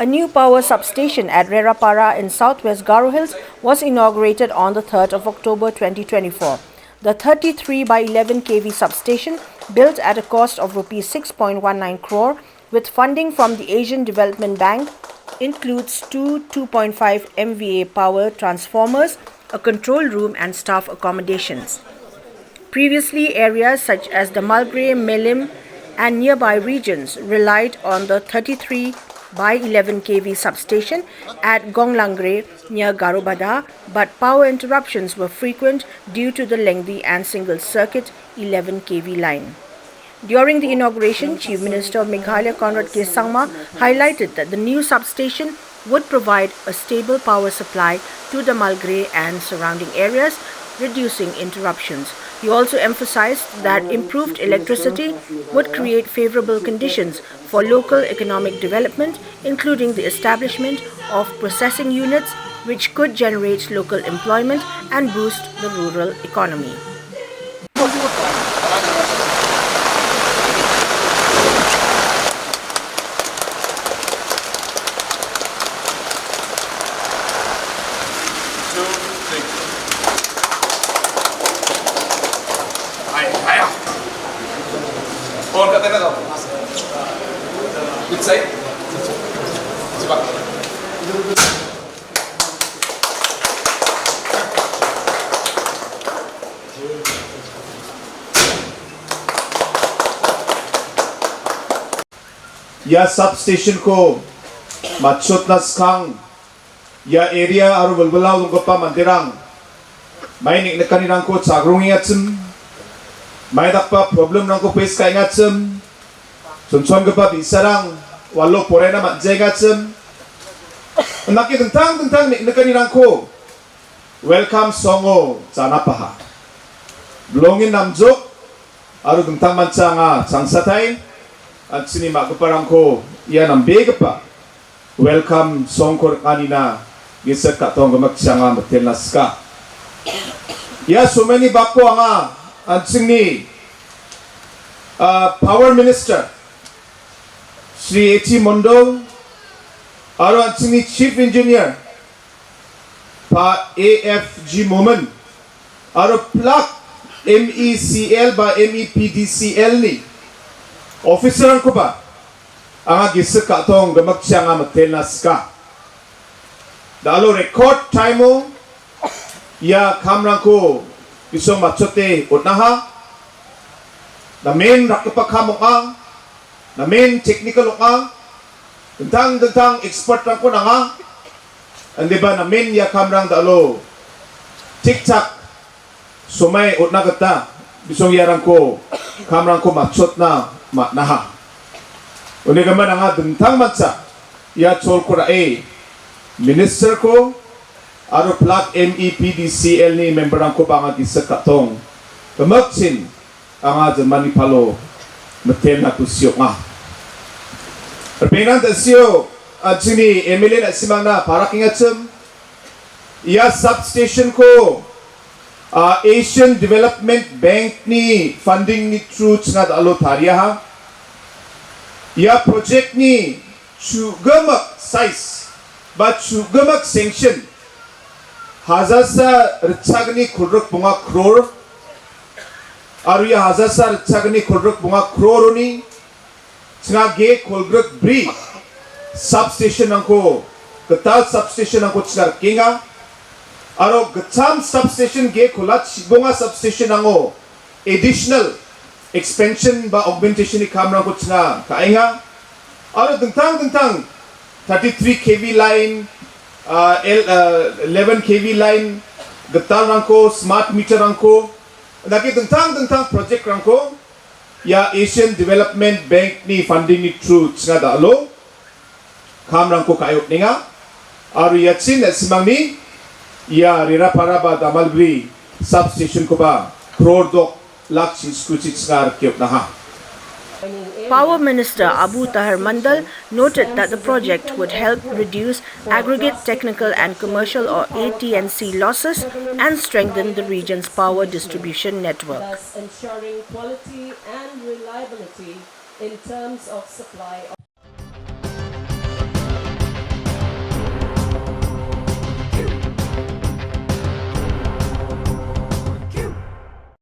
A new power substation at Rerapara in South West Garo Hills was inaugurated on the 3rd of October 2024. The 33 by 11 kV substation, built at a cost of Rs 6.19 crore with funding from the Asian Development Bank, includes two 2.5 MVA power transformers, a control room and staff accommodations. Previously, areas such as the Mulgrey, Melim and nearby regions relied on the 33 by 11 kV substation at Gonglangre near Garobada, but power interruptions were frequent due to the lengthy and single circuit 11 kV line. During the inauguration, Chief Minister of Meghalaya Conrad K. Sangma highlighted that the new substation would provide a stable power supply to the Mulgrey and surrounding areas, reducing interruptions. He also emphasized that improved electricity would create favorable conditions for local economic development, including the establishment of processing units, which could generate local employment and boost the rural economy. Phone ka tayo. Which side? Sipak. या substation को मच्छोत नस्कांग या area आरु बलबलाव लुंगपा मंदिरांग my निकनकानी रंग को चागरुंगी अचम may dakpa problem nang ko face kay ngatsem sunson ka pa bisarang walo pore na majay ngatsem naki tentang ni kanirang ko welcome songo sana paha blongin namjok aru tentang manca nga sangsatay at sini magparang ko yan ang big pa welcome song ko kanina gisat ka tong magsyanga matelas ka ya so many bako nga at sini Power Minister Sri H. Mondo aro at sini Chief Engineer pa AFG Moment aro plak MECL ba MEPDCL ni officer ko ba ang agisa ka tong gamag siya nga matelas ka dalo record time mo ya kamrang ko isong machote unaha na main rakipaghamong ang na main technical ang dentang expert lang ko na nga andi ba na main ya kamrang dalo tiktak sumay utna gata bisong yarang ko kamrang ko machot na naha uni gaman nga dentang matsa ya chol ko ra minister ko aro plak MEPDCL ni member ang ko ba nga gisa katong kamaksin ang ajan manipalo maten na kusyo nga perpinan tasyo at sini Emily na simang na para kingatsem iya substation ko Asian Development Bank ni funding ni truths nga dalo tarya ha iya project ni chugamak size but chugamak sanction Hazasa Ritsagni Kudruk Bunga crore Aruya Hazasa Ritsagni Kudruk Bunga crore ni Snage Kulgruk Bri substation angko Gatal substation angko Tsar Kinga Aro Gatam substation ge Kulat Bunga substation angko additional expansion ba augmentation ni kamera ko Tsna Kainga Aro dentang 33 kV line 11 kV line getal rangko smart meter rangko lagi tentang project rangko ya Asian Development Bank ni funding ni truths nga dalo kam rangko kayot ninga aru yatsin at simang ni ya Rerapara ba damalgri substation ko ba crore dok laksin skuchits nga arkyop na ha. Power Minister Abu Tahir Mandal noted that the project would help reduce aggregate technical and commercial or AT&C losses and strengthen the region's power distribution network. Thus ensuring quality and reliability in terms of supply.